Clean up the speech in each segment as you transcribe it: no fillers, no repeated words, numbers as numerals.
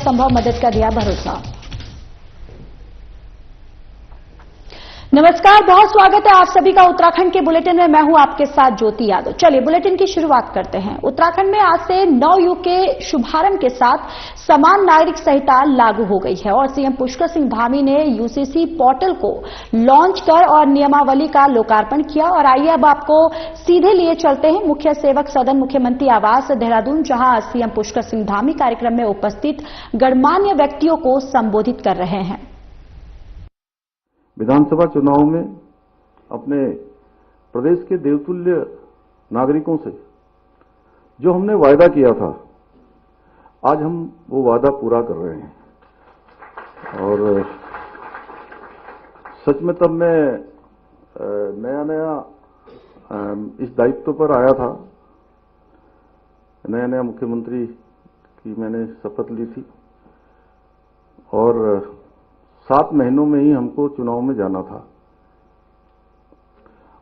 हर संभव मदद का दिया भरोसा। नमस्कार, बहुत स्वागत है आप सभी का उत्तराखंड के बुलेटिन में। मैं हूं आपके साथ ज्योति यादव। चलिए बुलेटिन की शुरुआत करते हैं। उत्तराखंड में आज से नवयुग के शुभारंभ के साथ समान नागरिक संहिता लागू हो गई है और सीएम पुष्कर सिंह धामी ने यूसीसी पोर्टल को लॉन्च कर और नियमावली का लोकार्पण किया। और आइए अब आपको सीधे लिए चलते हैं मुख्य सेवक सदन मुख्यमंत्री आवास देहरादून, जहां सीएम पुष्कर सिंह धामी कार्यक्रम में उपस्थित गणमान्य व्यक्तियों को संबोधित कर रहे हैं। विधानसभा चुनाव में अपने प्रदेश के देवतुल्य नागरिकों से जो हमने वायदा किया था, आज हम वो वादा पूरा कर रहे हैं। और सच में तब मैं नया इस दायित्व पर आया था, नया मुख्यमंत्री की मैंने शपथ ली थी और 7 महीनों में ही हमको चुनाव में जाना था।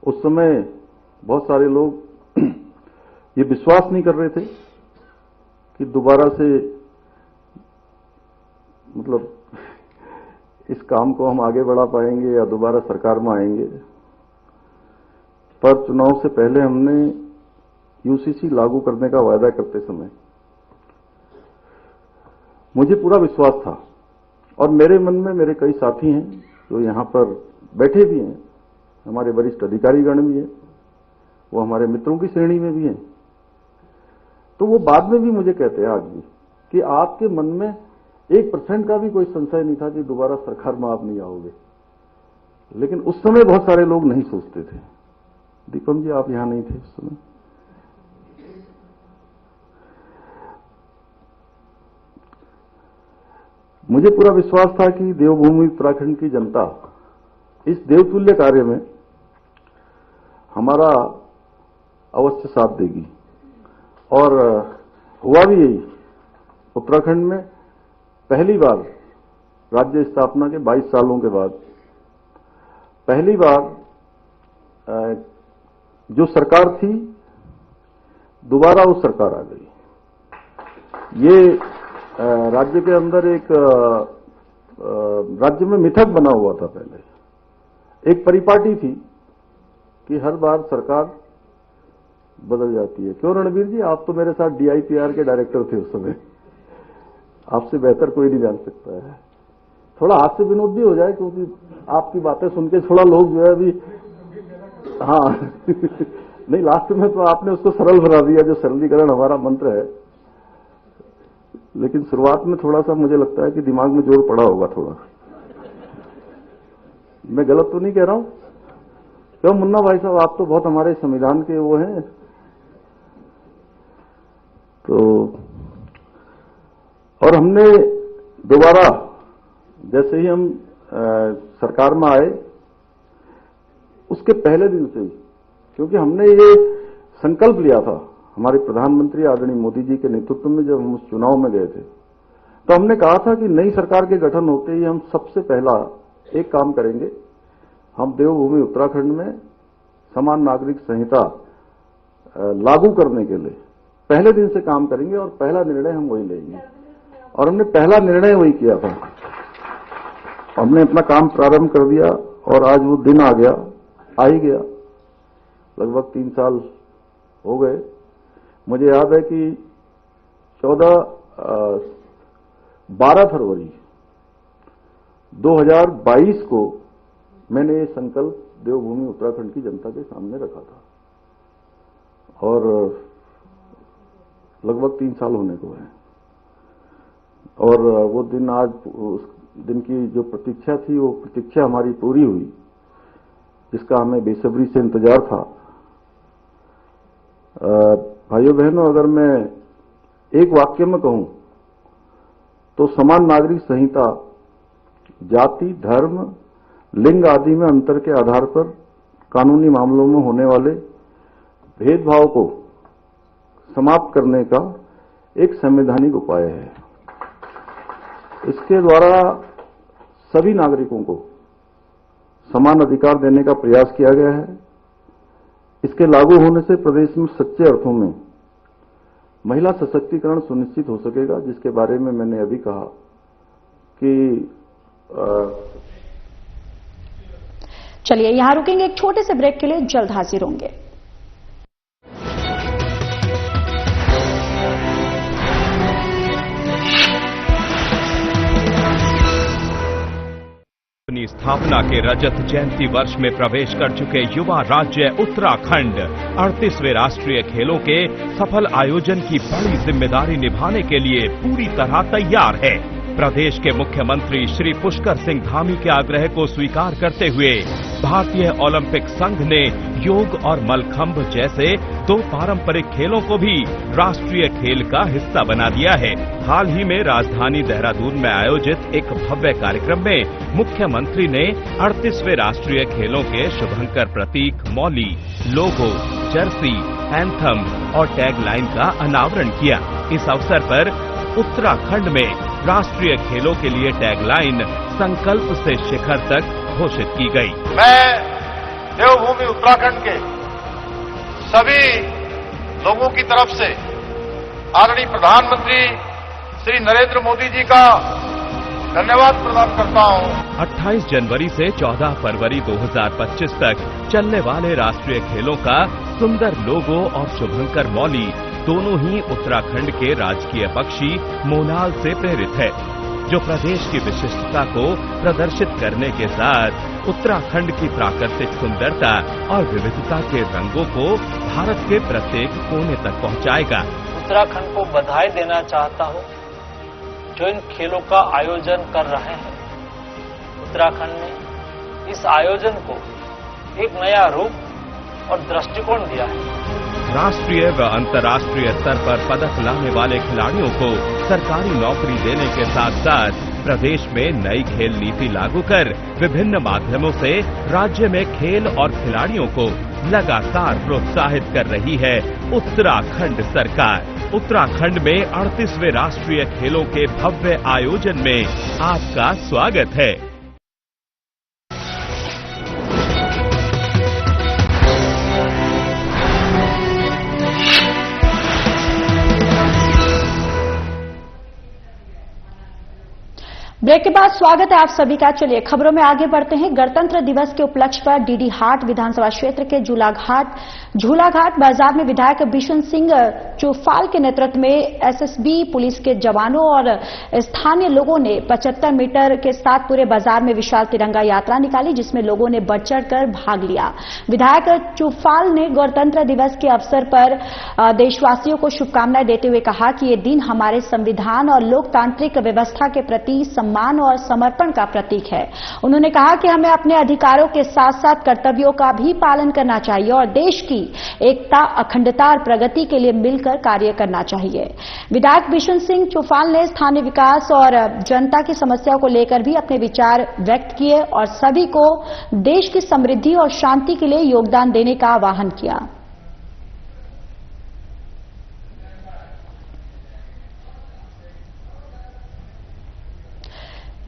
उस समय बहुत सारे लोग ये विश्वास नहीं कर रहे थे कि दोबारा से मतलब इस काम को हम आगे बढ़ा पाएंगे या दोबारा सरकार में आएंगे। पर चुनाव से पहले हमने यूसीसी लागू करने का वायदा करते समय मुझे पूरा विश्वास था और मेरे मन में मेरे कई साथी हैं जो यहां पर बैठे भी हैं, हमारे वरिष्ठ अधिकारीगण भी हैं, वो हमारे मित्रों की श्रेणी में भी हैं। तो वो बाद में भी मुझे कहते हैं आज भी कि आपके मन में 1% का भी कोई संशय नहीं था कि दोबारा सरकार में आप नहीं आओगे। लेकिन उस समय बहुत सारे लोग नहीं सोचते थे। दीपम जी, आप यहां नहीं थे उस समय। मुझे पूरा विश्वास था कि देवभूमि उत्तराखंड की जनता इस देवतुल्य कार्य में हमारा अवश्य साथ देगी और हुआ भी यही। उत्तराखंड में पहली बार राज्य स्थापना के 22 सालों के बाद पहली बार जो सरकार थी दोबारा वो सरकार आ गई। ये राज्य के अंदर एक राज्य में मिथक बना हुआ था। पहले एक परिपाटी थी कि हर बार सरकार बदल जाती है। क्यों रणबीर जी, आप तो मेरे साथ डीआईपीआर के डायरेक्टर थे उस समय, आपसे बेहतर कोई नहीं जान सकता है। थोड़ा हास्य विनोद भी हो जाए क्योंकि आपकी बातें सुन के थोड़ा लोग जो है अभी हाँ नहीं, लास्ट में तो आपने उसको सरल बना दिया, जो सरलीकरण हमारा मंत्र है। लेकिन शुरुआत में थोड़ा सा मुझे लगता है कि दिमाग में जोर पड़ा होगा थोड़ा। मैं गलत तो नहीं कह रहा हूं? क्यों मुन्ना भाई साहब, आप तो बहुत हमारे संविधान के वो हैं। तो और हमने दोबारा जैसे ही हम सरकार में आए उसके पहले दिन से ही, क्योंकि हमने ये संकल्प लिया था हमारे प्रधानमंत्री आदरणीय मोदी जी के नेतृत्व में, जब हम उस चुनाव में गए थे तो हमने कहा था कि नई सरकार के गठन होते ही हम सबसे पहला एक काम करेंगे, हम देवभूमि उत्तराखंड में समान नागरिक संहिता लागू करने के लिए पहले दिन से काम करेंगे और पहला निर्णय हम वही लेंगे। और हमने पहला निर्णय वही किया था। हमने अपना काम प्रारंभ कर दिया और आज वो दिन आ गया, आ ही गया। लगभग 3 साल हो गए। मुझे याद है कि 12 फरवरी 2022 को मैंने ये संकल्प देवभूमि उत्तराखंड की जनता के सामने रखा था और लगभग 3 साल होने को है। और वो दिन आज, उस दिन की जो प्रतीक्षा थी वो प्रतीक्षा हमारी पूरी हुई, जिसका हमें बेसब्री से इंतजार था। भाइयों बहनों, अगर मैं एक वाक्य में कहूं तो समान नागरिक संहिता जाति, धर्म, लिंग आदि में अंतर के आधार पर कानूनी मामलों में होने वाले भेदभाव को समाप्त करने का एक संवैधानिक उपाय है। इसके द्वारा सभी नागरिकों को समान अधिकार देने का प्रयास किया गया है। इसके लागू होने से प्रदेश में सच्चे अर्थों में महिला सशक्तिकरण सुनिश्चित हो सकेगा, जिसके बारे में मैंने अभी कहा कि चलिए यहां रुकेंगे एक छोटे से ब्रेक के लिए, जल्द हाजिर होंगे। अपनी स्थापना के रजत जयंती वर्ष में प्रवेश कर चुके युवा राज्य उत्तराखंड 38वें राष्ट्रीय खेलों के सफल आयोजन की बड़ी जिम्मेदारी निभाने के लिए पूरी तरह तैयार है। प्रदेश के मुख्यमंत्री श्री पुष्कर सिंह धामी के आग्रह को स्वीकार करते हुए भारतीय ओलंपिक संघ ने योग और मलखंभ जैसे 2 पारंपरिक खेलों को भी राष्ट्रीय खेल का हिस्सा बना दिया है। हाल ही में राजधानी देहरादून में आयोजित एक भव्य कार्यक्रम में मुख्यमंत्री ने 38वें राष्ट्रीय खेलों के शुभंकर प्रतीक, मौली, लोगो, जर्सी, एंथम और टैगलाइन का अनावरण किया। इस अवसर पर उत्तराखंड में राष्ट्रीय खेलों के लिए टैगलाइन संकल्प से शिखर तक घोषित की गई। मैं देवभूमि उत्तराखंड के सभी लोगों की तरफ से आदरणीय प्रधानमंत्री श्री नरेंद्र मोदी जी का धन्यवाद प्रदान करता हूं। 28 जनवरी से 14 फरवरी 2025 तक चलने वाले राष्ट्रीय खेलों का सुंदर लोगो और शुभंकर मौली दोनों ही उत्तराखंड के राजकीय पक्षी मोनाल से प्रेरित है, जो प्रदेश की विशिष्टता को प्रदर्शित करने के साथ उत्तराखंड की प्राकृतिक सुंदरता और विविधता के रंगों को भारत के प्रत्येक कोने तक पहुंचाएगा। उत्तराखंड को बधाई देना चाहता हूं जो इन खेलों का आयोजन कर रहे हैं। उत्तराखंड ने इस आयोजन को एक नया रूप और दृष्टिकोण दिया है। राष्ट्रीय व अंतर्राष्ट्रीय स्तर पर पदक लाने वाले खिलाड़ियों को सरकारी नौकरी देने के साथ साथ प्रदेश में नई खेल नीति लागू कर विभिन्न माध्यमों से राज्य में खेल और खिलाड़ियों को लगातार प्रोत्साहित कर रही है उत्तराखंड सरकार। उत्तराखंड में 38वें राष्ट्रीय खेलों के भव्य आयोजन में आपका स्वागत है। ब्रेक के बाद स्वागत है आप सभी का। चलिए खबरों में आगे बढ़ते हैं। गणतंत्र दिवस के उपलक्ष्य पर डीडी हाट विधानसभा क्षेत्र के झूलाघाट बाजार में विधायक बिशन सिंह चौफाल के नेतृत्व में एसएसबी पुलिस के जवानों और स्थानीय लोगों ने 75 मीटर के साथ पूरे बाजार में विशाल तिरंगा यात्रा निकाली, जिसमें लोगों ने बढ़ चढ़कर भाग लिया। विधायक चौफाल ने गणतंत्र दिवस के अवसर पर देशवासियों को शुभकामनाएं देते हुए कहा कि ये दिन हमारे संविधान और लोकतांत्रिक व्यवस्था के प्रति सम्मान और समर्पण का प्रतीक है। उन्होंने कहा कि हमें अपने अधिकारों के साथ साथ कर्तव्यों का भी पालन करना चाहिए और देश की एकता, अखंडता और प्रगति के लिए मिलकर कार्य करना चाहिए। विधायक बिशन सिंह चौफाल ने स्थानीय विकास और जनता की समस्याओं को लेकर भी अपने विचार व्यक्त किए और सभी को देश की समृद्धि और शांति के लिए योगदान देने का आह्वान किया।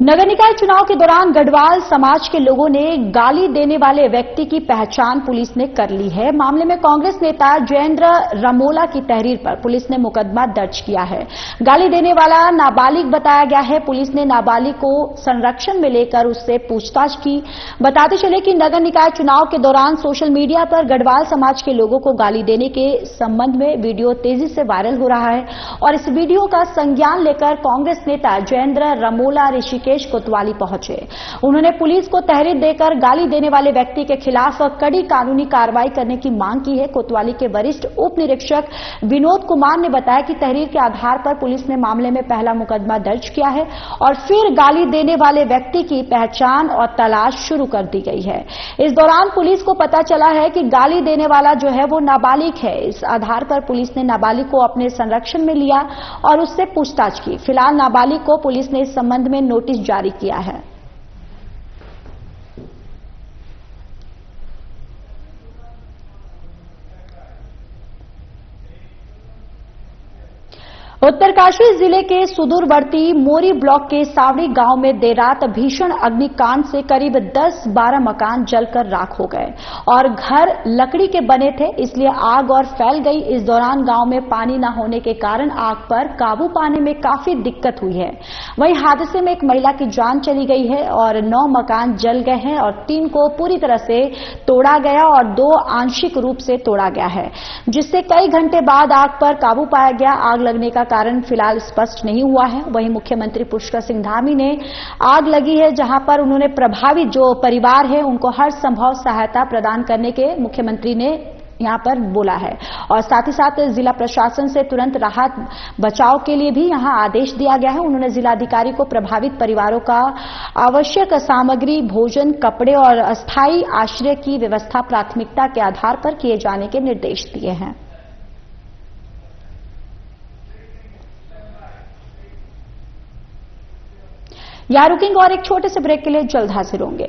नगर निकाय चुनाव के दौरान गढ़वाल समाज के लोगों ने गाली देने वाले व्यक्ति की पहचान पुलिस ने कर ली है। मामले में कांग्रेस नेता जयेंद्र रमोला की तहरीर पर पुलिस ने मुकदमा दर्ज किया है। गाली देने वाला नाबालिग बताया गया है। पुलिस ने नाबालिग को संरक्षण में लेकर उससे पूछताछ की। बताते चले कि नगर निकाय चुनाव के दौरान सोशल मीडिया पर गढ़वाल समाज के लोगों को गाली देने के संबंध में वीडियो तेजी से वायरल हो रहा है और इस वीडियो का संज्ञान लेकर कांग्रेस नेता जयेंद्र रमोला ऋषिकेश कोतवाली पहुंचे। उन्होंने पुलिस को तहरीर देकर गाली देने वाले व्यक्ति के खिलाफ कड़ी कानूनी कार्रवाई करने की मांग की है। कोतवाली के वरिष्ठ उप निरीक्षक विनोद कुमार ने बताया कि तहरीर के आधार पर पुलिस ने मामले में पहला मुकदमा दर्ज किया है और फिर गाली देने वाले व्यक्ति की पहचान और तलाश शुरू कर दी गई है। इस दौरान पुलिस को पता चला है कि गाली देने वाला जो है वो नाबालिग है। इस आधार पर पुलिस ने नाबालिग को अपने संरक्षण में लिया और उससे पूछताछ की। फिलहाल नाबालिग को पुलिस ने इस संबंध में नोटिस जारी किया है। उत्तरकाशी जिले के सुदूरवर्ती मोरी ब्लॉक के सावड़ी गांव में देर रात भीषण अग्निकांड से करीब 10-12 मकान जलकर राख हो गए और घर लकड़ी के बने थे, इसलिए आग और फैल गई। इस दौरान गांव में पानी न होने के कारण आग पर काबू पाने में काफी दिक्कत हुई है। वहीं हादसे में एक महिला की जान चली गई है और 9 मकान जल गए हैं और 3 को पूरी तरह से तोड़ा गया और 2 आंशिक रूप से तोड़ा गया है, जिससे कई घंटे बाद आग पर काबू पाया गया। आग लगने का कारण फिलहाल स्पष्ट नहीं हुआ है। वहीं मुख्यमंत्री पुष्कर सिंह धामी ने आग लगी है जहां पर उन्होंने प्रभावित जो परिवार है उनको हर संभव सहायता प्रदान करने के मुख्यमंत्री ने यहां पर बोला है और साथ ही साथ जिला प्रशासन से तुरंत राहत बचाव के लिए भी यहां आदेश दिया गया है। उन्होंने जिलाधिकारी को प्रभावित परिवारों का आवश्यक सामग्री, भोजन, कपड़े और अस्थायी आश्रय की व्यवस्था प्राथमिकता के आधार पर किए जाने के निर्देश दिए हैं। यहां रुकेंगे और एक छोटे से ब्रेक के लिए जल्द हाजिर होंगे।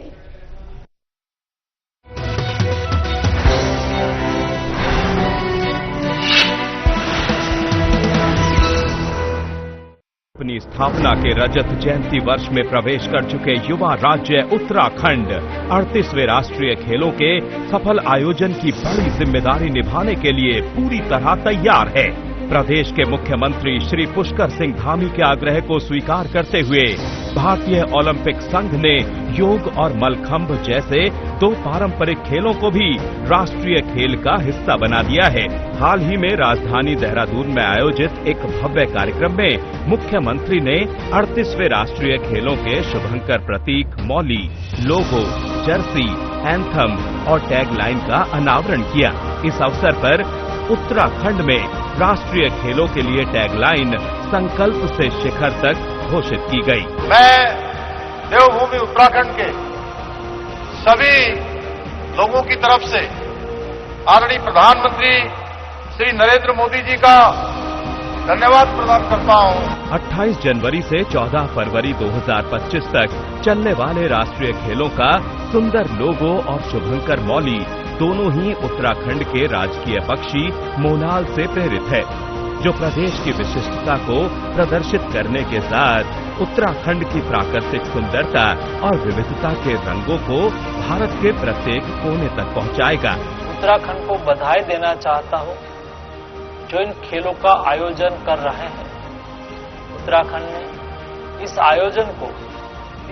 अपनी स्थापना के रजत जयंती वर्ष में प्रवेश कर चुके युवा राज्य उत्तराखंड 38वें राष्ट्रीय खेलों के सफल आयोजन की बड़ी जिम्मेदारी निभाने के लिए पूरी तरह तैयार है। प्रदेश के मुख्यमंत्री श्री पुष्कर सिंह धामी के आग्रह को स्वीकार करते हुए भारतीय ओलंपिक संघ ने योग और मलखंभ जैसे 2 पारंपरिक खेलों को भी राष्ट्रीय खेल का हिस्सा बना दिया है। हाल ही में राजधानी देहरादून में आयोजित एक भव्य कार्यक्रम में मुख्यमंत्री ने 38वें राष्ट्रीय खेलों के शुभंकर प्रतीक, मौली, लोगो, जर्सी, एंथम और टैगलाइन का अनावरण किया। इस अवसर पर उत्तराखंड में राष्ट्रीय खेलों के लिए टैगलाइन संकल्प से शिखर तक घोषित की गई। मैं देवभूमि उत्तराखंड के सभी लोगों की तरफ से आदरणीय प्रधानमंत्री श्री नरेंद्र मोदी जी का धन्यवाद प्रदान करता हूं। 28 जनवरी से 14 फरवरी 2025 तक चलने वाले राष्ट्रीय खेलों का सुंदर लोगो और शुभंकर मौली दोनों ही उत्तराखंड के राजकीय पक्षी मोनाल से प्रेरित है, जो प्रदेश की विशिष्टता को प्रदर्शित करने के साथ उत्तराखंड की प्राकृतिक सुंदरता और विविधता के रंगों को भारत के प्रत्येक कोने तक पहुंचाएगा। उत्तराखंड को बधाई देना चाहता हूं जो इन खेलों का आयोजन कर रहे हैं। उत्तराखंड ने इस आयोजन को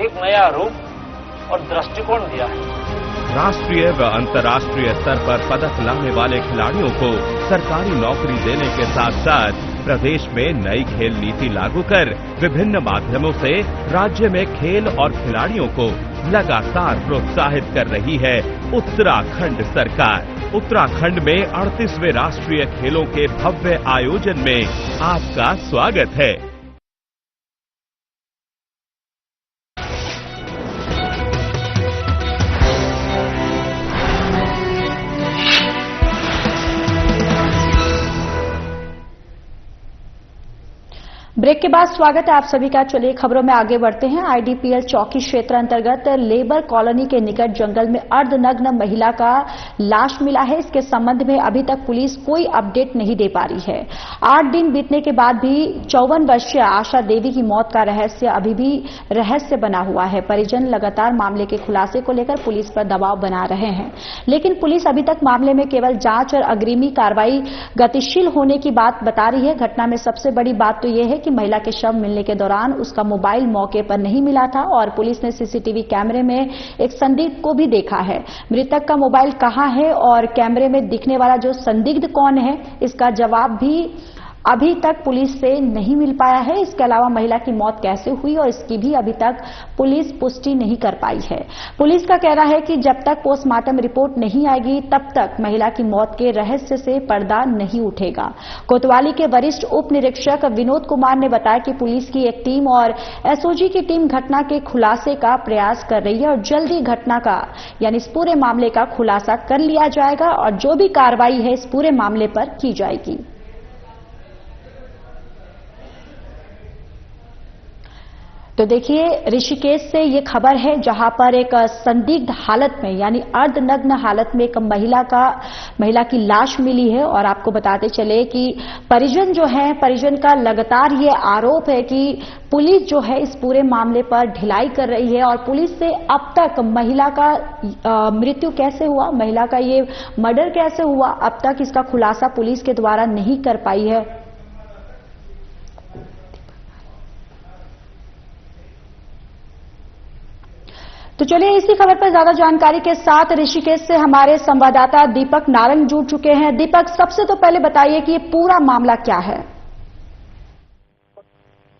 एक नया रूप और दृष्टिकोण दिया है। राष्ट्रीय व अंतर्राष्ट्रीय स्तर पर पदक लाने वाले खिलाड़ियों को सरकारी नौकरी देने के साथ साथ प्रदेश में नई खेल नीति लागू कर विभिन्न माध्यमों से राज्य में खेल और खिलाड़ियों को लगातार प्रोत्साहित कर रही है उत्तराखंड सरकार। उत्तराखंड में 38वें राष्ट्रीय खेलों के भव्य आयोजन में आपका स्वागत है। ब्रेक के बाद स्वागत है आप सभी का। चलिए खबरों में आगे बढ़ते हैं। आईडीपीएल चौकी क्षेत्र अंतर्गत लेबर कॉलोनी के निकट जंगल में अर्धनग्न महिला का लाश मिला है। इसके संबंध में अभी तक पुलिस कोई अपडेट नहीं दे पा रही है। 8 दिन बीतने के बाद भी 54 वर्षीय आशा देवी की मौत का रहस्य अभी भी रहस्य बना हुआ है। परिजन लगातार मामले के खुलासे को लेकर पुलिस पर दबाव बना रहे हैं, लेकिन पुलिस अभी तक मामले में केवल जांच और अग्रिमी कार्रवाई गतिशील होने की बात बता रही है। घटना में सबसे बड़ी बात तो यह है कि महिला के शव मिलने के दौरान उसका मोबाइल मौके पर नहीं मिला था और पुलिस ने सीसीटीवी कैमरे में एक संदिग्ध को भी देखा है। मृतक का मोबाइल कहां है और कैमरे में दिखने वाला जो संदिग्ध कौन है, इसका जवाब भी अभी तक पुलिस से नहीं मिल पाया है। इसके अलावा महिला की मौत कैसे हुई और इसकी भी अभी तक पुलिस पुष्टि नहीं कर पाई है। पुलिस का कहना है कि जब तक पोस्टमार्टम रिपोर्ट नहीं आएगी तब तक महिला की मौत के रहस्य से पर्दा नहीं उठेगा। कोतवाली के वरिष्ठ उप निरीक्षक विनोद कुमार ने बताया कि पुलिस की एक टीम और एसओजी की टीम घटना के खुलासे का प्रयास कर रही है और जल्द ही घटना का यानी इस पूरे मामले का खुलासा कर लिया जाएगा और जो भी कार्रवाई है इस पूरे मामले पर की जाएगी। तो देखिए, ऋषिकेश से ये खबर है जहां पर एक संदिग्ध हालत में यानी अर्धनग्न हालत में एक महिला की लाश मिली है। और आपको बताते चले कि परिजन का लगातार ये आरोप है कि पुलिस जो है इस पूरे मामले पर ढिलाई कर रही है और पुलिस से अब तक महिला का मृत्यु कैसे हुआ, महिला का ये मर्डर कैसे हुआ, अब तक इसका खुलासा पुलिस के द्वारा नहीं कर पाई है। तो चलिए, इसी खबर पर ज्यादा जानकारी के साथ ऋषिकेश से हमारे संवाददाता दीपक नारंग जुड़ चुके हैं। दीपक, सबसे तो पहले बताइए कि ये पूरा मामला क्या है।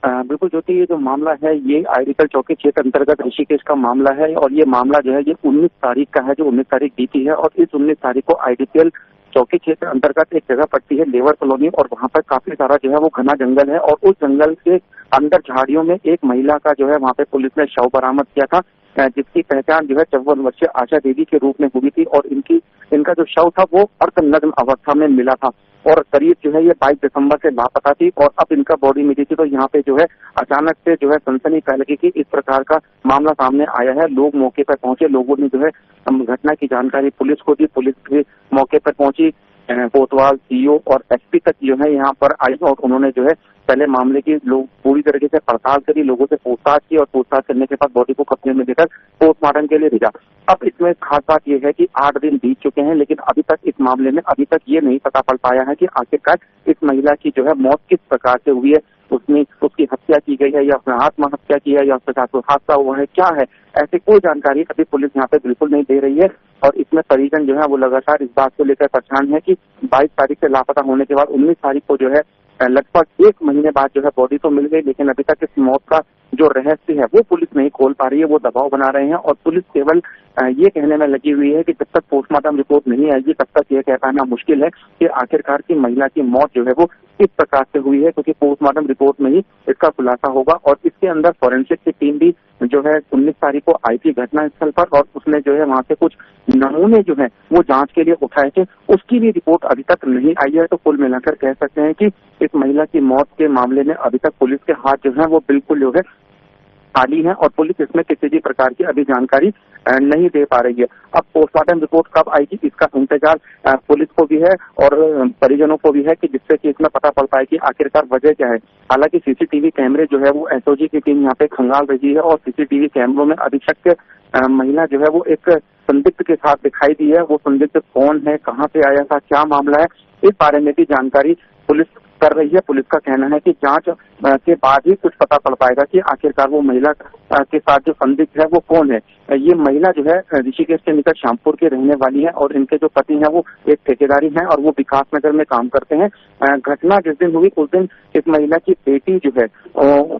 बिल्कुल ज्योति, ये जो मामला है ये आईडीकल चौकी क्षेत्र अंतर्गत ऋषिकेश का मामला है और ये मामला जो है ये 19 तारीख का है, जो 19 तारीख बीती है। और इस 19 तारीख को आईडीपीएल चौकी क्षेत्र अंतर्गत एक जगह पड़ती है लेबर कॉलोनी, और वहां पर काफी सारा जो है वो घना जंगल है और उस जंगल के अंदर झाड़ियों में एक महिला का जो है वहां पे पुलिस ने शव बरामद किया था, जिसकी पहचान जो है 54 वर्षीय आशा देवी के रूप में हुई थी। और इनका जो शव था वो अर्धनग्न अवस्था में मिला था और करीब जो है ये 22 दिसंबर से लापता थी और अब इनका बॉडी मिली थी। तो यहाँ पे जो है अचानक से जो है सनसनी फैल गई कि इस प्रकार का मामला सामने आया है। लोग मौके पर पहुंचे, लोगों ने जो है घटना की जानकारी पुलिस को दी, पुलिस भी मौके पर पहुंची, कोतवाल, सीओ और एसपी तक जो है यहाँ पर आई और उन्होंने जो है पहले मामले की लोग पूरी तरीके से पड़ताल करी, लोगों से पूछताछ की और पूछताछ करने के बाद बॉडी को कब्जे में लेकर पोस्टमार्टम के लिए भेजा। अब इसमें खास बात यह है कि 8 दिन बीत चुके हैं, लेकिन अभी तक इस मामले में अभी तक ये नहीं पता पड़ पाया है कि आखिरकार इस महिला की जो है मौत किस प्रकार से हुई है, उसकी हत्या की गई है या उसने आत्महत्या की है या उसके साथ कोई हादसा हुआ है, क्या है, ऐसी कोई जानकारी अभी पुलिस यहाँ पे बिल्कुल नहीं दे रही है। और इसमें परिजन जो है वो लगातार इस बात को लेकर परेशान है कि 22 तारीख से लापता होने के बाद 19 तारीख को जो है लगभग 1 महीने बाद जो है बॉडी तो मिल गई, लेकिन अभी तक इस मौत का जो रहस्य है वो पुलिस नहीं खोल पा रही है, वो दबाव बना रहे हैं। और पुलिस केवल ये कहने में लगी हुई है कि जब तक पोस्टमार्टम रिपोर्ट नहीं आएगी तब तक ये कह पाना मुश्किल है कि आखिरकार की महिला की मौत जो है वो किस प्रकार से हुई है, क्योंकि पोस्टमार्टम रिपोर्ट में ही इसका खुलासा होगा। और इसके अंदर फॉरेंसिक की टीम भी जो है 19 तारीख को आई थी घटनास्थल पर और उसने जो है वहां से कुछ नमूने जो है वो जांच के लिए उठाए थे, उसकी भी रिपोर्ट अभी तक नहीं आई है। तो कुल मिलाकर कह सकते हैं कि इस महिला की मौत के मामले में अभी तक पुलिस के हाथ जो है वो बिल्कुल जो है खाली है और पुलिस इसमें किसी भी प्रकार की अभी जानकारी नहीं दे पा रही है। अब पोस्टमार्टम रिपोर्ट कब आएगी इसका इंतजार पुलिस को भी है और परिजनों को भी है कि जिससे कि इसमें पता पड़ पाए कि आखिरकार वजह क्या है। हालांकि सीसीटीवी कैमरे जो है वो एसओजी की टीम यहाँ पे खंगाल रही है और सीसीटीवी कैमरों में अभी तक महिला जो है वो एक संदिग्ध के साथ दिखाई दी है। वो संदिग्ध कौन है, कहाँ से आया था, क्या मामला है, इस बारे में भी जानकारी पुलिस कर रही है। पुलिस का कहना है कि जांच के बाद ही कुछ पता पड़ पाएगा कि आखिरकार वो महिला के साथ जो संदिग्ध है वो कौन है। ये महिला जो है ऋषिकेश के निकट श्यामपुर की रहने वाली है और इनके जो पति हैं वो एक ठेकेदारी हैं और वो विकास नगर में काम करते हैं। घटना जिस दिन हुई उस दिन इस महिला की बेटी जो है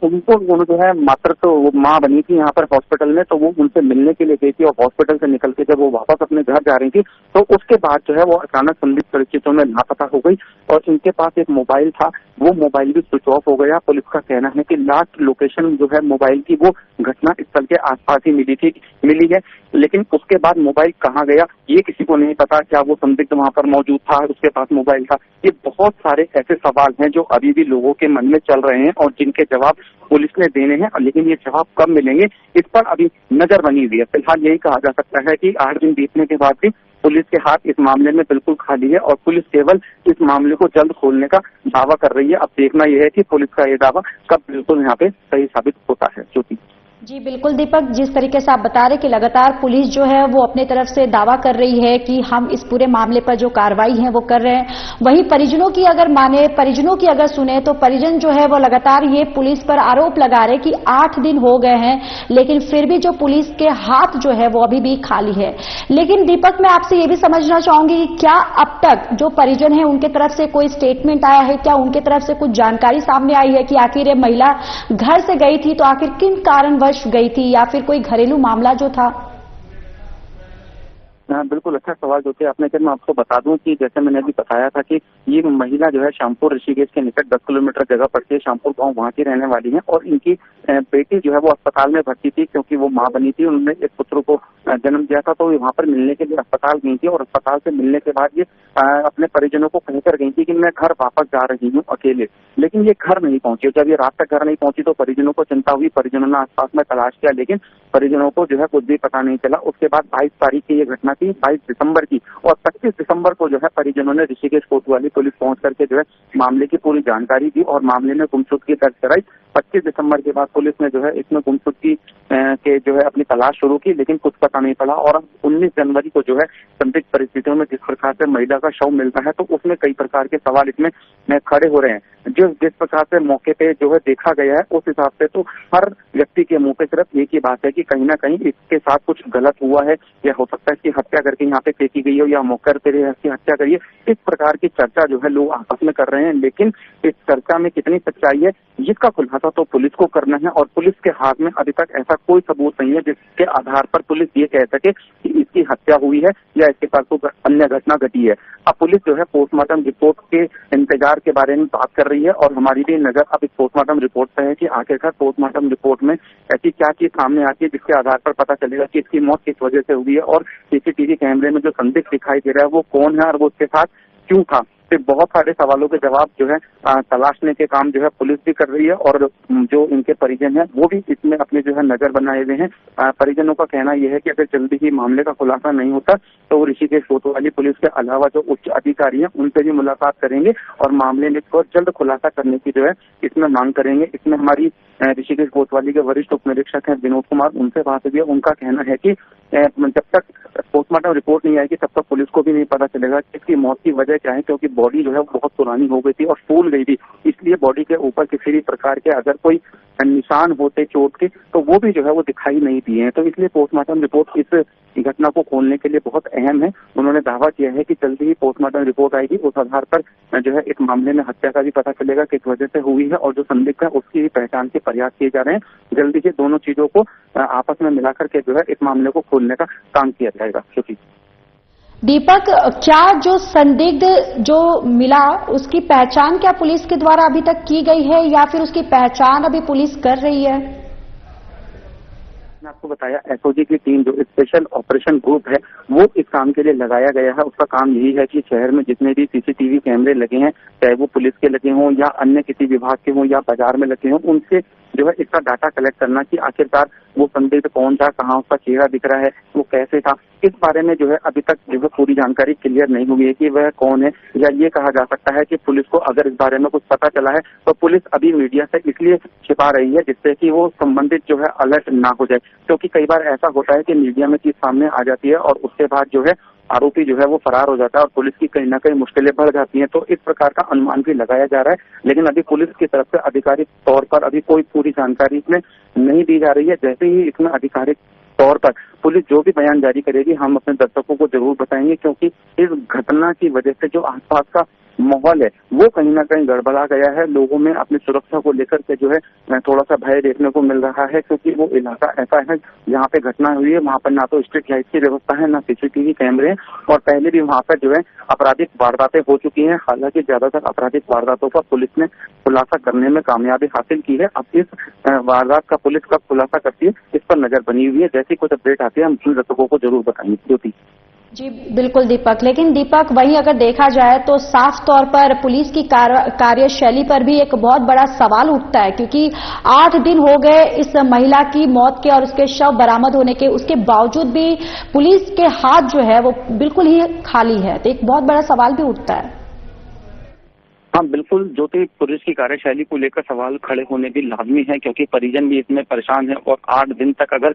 उनको वो जो है मात्र तो वो माँ बनी थी यहाँ पर हॉस्पिटल में, तो वो उनसे मिलने के लिए गई थी और हॉस्पिटल से निकल के जब वो वापस अपने घर जा रही थी तो उसके बाद जो है वो अचानक संदिग्ध परिस्थितियों में लापता हो गई और इनके पास एक मोबाइल था, वो मोबाइल भी स्विच ऑफ हो गया। पुलिस का कहना है कि लास्ट लोकेशन जो है मोबाइल की वो घटना स्थल के आसपास ही मिली है, लेकिन उसके बाद मोबाइल कहाँ गया ये किसी को नहीं पता। क्या वो संदिग्ध वहां पर मौजूद था, उसके पास मोबाइल था, ये बहुत सारे ऐसे सवाल हैं जो अभी भी लोगों के मन में चल रहे हैं और जिनके जवाब पुलिस ने देने हैं, लेकिन ये जवाब कब मिलेंगे इस पर अभी नजर बनी हुई है। फिलहाल यही कहा जा सकता है कि 8 दिन बीतने के बाद भी पुलिस के हाथ इस मामले में बिल्कुल खाली है और पुलिस केवल इस मामले को जल्द खोलने का दावा कर रही है। अब देखना यह है कि पुलिस का ये दावा कब बिल्कुल यहाँ पे सही साबित होता है। ज्योति जी बिल्कुल दीपक, जिस तरीके से आप बता रहे कि लगातार पुलिस जो है वो अपने तरफ से दावा कर रही है कि हम इस पूरे मामले पर जो कार्रवाई है वो कर रहे हैं, वहीं परिजनों की अगर सुने तो परिजन जो है वो लगातार ये पुलिस पर आरोप लगा रहे कि 8 दिन हो गए हैं लेकिन फिर भी जो पुलिस के हाथ जो है वो अभी भी खाली है। लेकिन दीपक, मैं आपसे ये भी समझना चाहूंगी कि क्या अब तक जो परिजन है उनके तरफ से कोई स्टेटमेंट आया है, क्या उनके तरफ से कुछ जानकारी सामने आई है कि आखिर ये महिला घर से गई थी तो आखिर किन कारणवश गई थी या फिर कोई घरेलू मामला जो था? बिल्कुल अच्छा सवाल जो थे आपने। मैं आपको बता दूं कि जैसे मैंने अभी बताया था कि ये महिला जो है श्यामपुर ऋषिकेश के निकट 10 किलोमीटर जगह पड़ती है, श्यामपुर गांव, वहां की रहने वाली है और इनकी बेटी जो है वो अस्पताल में भर्ती थी क्योंकि वो मां बनी थी। उन्होंने एक पुत्र को जन्म दिया था, तो वहां पर मिलने के लिए अस्पताल गई थी और अस्पताल से मिलने के बाद ये अपने परिजनों को कहकर गई थी कि मैं घर वापस जा रही हूँ अकेले। लेकिन ये घर नहीं पहुंची। जब ये रात तक घर नहीं पहुंची तो परिजनों को चिंता हुई, परिजनों ने आसपास में तलाश किया, लेकिन परिजनों को जो है कुछ भी पता नहीं चला। उसके बाद 22 तारीख की ये घटना थी, 22 दिसंबर की, और 25 दिसंबर को जो है परिजनों ने ऋषिकेश कोतवाली पुलिस पहुंच करके जो है मामले की पूरी जानकारी दी और मामले में गुमशुदगी दर्ज कराई। 25 दिसंबर के बाद पुलिस ने जो है इसमें गुमशुदगी के जो है अपनी तलाश शुरू की, लेकिन कुछ पता नहीं पड़ा। और 19 जनवरी को जो है संदिग्ध परिस्थितियों में जिस प्रकार से महिला का शव मिलता है, तो उसमें कई प्रकार के सवाल इसमें खड़े हो रहे हैं। जिस प्रकार से मौके पे जो है देखा गया है, उस हिसाब से तो हर व्यक्ति के मुंह पे सिर्फ एक ही बात है कि कहीं ना कहीं इसके साथ कुछ गलत हुआ है, या हो सकता है इसकी हत्या करके यहाँ पे फेंकी गई हो, या मौके पर इसकी हत्या करिए। इस प्रकार की चर्चा जो है लोग आपस में कर रहे हैं, लेकिन इस चर्चा में कितनी सच्चाई है जिसका खुलासा तो पुलिस को करना है। और पुलिस के हाथ में अभी तक ऐसा कोई सबूत नहीं है जिसके आधार पर पुलिस ये कह सके कि इसकी हत्या हुई है या इसके साथ कोई अन्य घटना घटी है। अब पुलिस जो है पोस्टमार्टम रिपोर्ट के इंतजार के बारे में बात कर रही है और हमारी भी नजर अब इस पोस्टमार्टम रिपोर्ट पर है कि आखिरकार पोस्टमार्टम रिपोर्ट में ऐसी क्या चीज सामने आती है जिसके आधार पर पता चलेगा कि इसकी मौत किस वजह से हुई है और सीसीटीवी कैमरे में जो संदिग्ध दिखाई दे रहा है वो कौन है और वो उसके साथ क्यों था। तो बहुत सारे सवालों के जवाब जो है तलाशने के काम जो है पुलिस भी कर रही है और जो इनके परिजन हैं वो भी इसमें अपने जो है नजर बनाए हुए हैं। परिजनों का कहना यह है कि अगर जल्दी ही मामले का खुलासा नहीं होता तो वो ऋषिकेश कोतवाली पुलिस के अलावा जो उच्च अधिकारी हैं उनसे भी मुलाकात करेंगे और मामले में को जल्द खुलासा करने की जो है इसमें मांग करेंगे। इसमें हमारी ऋषिकेश कोतवाली के वरिष्ठ उप निरीक्षक हैं विनोद कुमार, उनसे बात हुई है। उनका कहना है कि जब तक पोस्टमार्टम रिपोर्ट नहीं आएगी तब तक पुलिस को भी नहीं पता चलेगा कि इसकी मौत की वजह क्या है, क्योंकि बॉडी जो है बहुत पुरानी हो गई थी और फूल गई थी। इसलिए बॉडी के ऊपर किसी भी प्रकार के अगर कोई निशान होते चोट के तो वो भी जो है वो दिखाई नहीं दिए हैं। तो इसलिए पोस्टमार्टम रिपोर्ट इस घटना को खोलने के लिए बहुत अहम है। उन्होंने दावा किया है कि जल्दी ही पोस्टमार्टम रिपोर्ट आएगी, उस आधार पर जो है इस मामले में हत्या का भी पता चलेगा किस वजह से हुई है और जो संदिग्ध है उसकी भी पहचान के प्रयास किए जा रहे हैं। जल्दी से दोनों चीजों को आपस में मिलाकर के जो है इस मामले को खोलने का काम किया जाएगा। क्योंकि दीपक, क्या जो संदिग्ध जो मिला उसकी पहचान क्या पुलिस के द्वारा अभी तक की गई है या फिर उसकी पहचान अभी पुलिस कर रही है? मैंने आपको बताया एसओजी की टीम जो स्पेशल ऑपरेशन ग्रुप है वो इस काम के लिए लगाया गया है। उसका काम यही है कि शहर में जितने भी सीसीटीवी कैमरे लगे हैं, चाहे वो पुलिस के लगे हों या अन्य किसी विभाग के हों या बाजार में लगे हों, उनसे जो है इसका डाटा कलेक्ट करना कि आखिरकार वो संदिग्ध कौन था, कहाँ उसका चेहरा दिख रहा है, वो कैसे था, इस बारे में जो है अभी तक जो है पूरी जानकारी क्लियर नहीं हुई है कि वह कौन है। या ये कहा जा सकता है कि पुलिस को अगर इस बारे में कुछ पता चला है तो पुलिस अभी मीडिया से इसलिए छिपा रही है जिससे कि वो संबंधित जो है अलर्ट ना हो जाए, क्योंकि कई बार ऐसा होता है कि मीडिया में चीज सामने आ जाती है और उसके बाद जो है आरोपी जो है वो फरार हो जाता है और पुलिस की कहीं ना कहीं मुश्किलें बढ़ जाती हैं। तो इस प्रकार का अनुमान भी लगाया जा रहा है, लेकिन अभी पुलिस की तरफ से आधिकारिक तौर पर अभी कोई पूरी जानकारी इसमें नहीं दी जा रही है। जैसे ही इसमें आधिकारिक तौर पर पुलिस जो भी बयान जारी करेगी हम अपने दर्शकों को जरूर बताएंगे, क्योंकि इस घटना की वजह से जो आसपास का माहौल है वो कहीं ना कहीं गड़बड़ा गया है। लोगों में अपनी सुरक्षा को लेकर के जो है थोड़ा सा भय देखने को मिल रहा है, क्योंकि वो इलाका ऐसा है जहाँ पे घटना हुई है वहाँ पर ना तो स्ट्रीट लाइट की व्यवस्था है, ना सीसीटीवी कैमरे हैं और पहले भी वहाँ पर जो है आपराधिक वारदातें हो चुकी हैं। हालांकि ज्यादातर आपराधिक वारदातों का पुलिस ने खुलासा करने में कामयाबी हासिल की है। अब इस वारदात का पुलिस कब खुलासा करती है इस पर नजर बनी हुई है। जैसी कुछ अपडेट आती है हम दर्शकों को जरूर बताएंगे। ज्योति जी बिल्कुल दीपक, लेकिन दीपक वहीं अगर देखा जाए तो साफ तौर पर पुलिस की कार्यशैली पर भी एक बहुत बड़ा सवाल उठता है, क्योंकि 8 दिन हो गए इस महिला की मौत के और उसके शव बरामद होने के, उसके बावजूद भी पुलिस के हाथ जो है वो बिल्कुल ही खाली है। तो एक बहुत बड़ा सवाल भी उठता है। हाँ बिल्कुल ज्योति, पुलिस की कार्यशैली को लेकर सवाल खड़े होने भी लाजमी है, क्योंकि परिजन भी इसमें परेशान है और 8 दिन तक अगर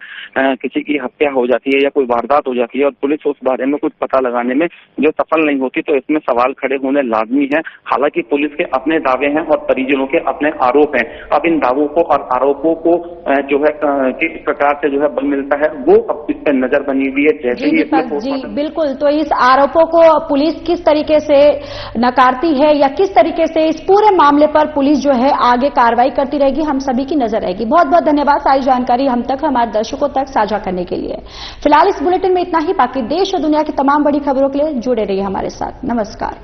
किसी की हत्या हो जाती है या कोई वारदात हो जाती है और पुलिस उस बारे में कुछ पता लगाने में जो सफल नहीं होती तो इसमें सवाल खड़े होने लाजमी है। हालांकि पुलिस के अपने दावे हैं और परिजनों के अपने आरोप हैं। अब इन दावों को और आरोपों को जो है किस प्रकार से जो है बल मिलता है वो अब इस पर नजर बनी हुई है। जैसे ही जी बिल्कुल, तो इस आरोपों को पुलिस किस तरीके से नकारती है या किस तरीके से इस पूरे मामले पर पुलिस जो है आगे कार्रवाई करती रहेगी, हम सभी की नजर रहेगी। बहुत बहुत धन्यवाद सारी जानकारी हम तक हमारे दर्शकों तक साझा करने के लिए। फिलहाल इस बुलेटिन में इतना ही, बाकी देश और दुनिया की तमाम बड़ी खबरों के लिए जुड़े रहिए हमारे साथ। नमस्कार।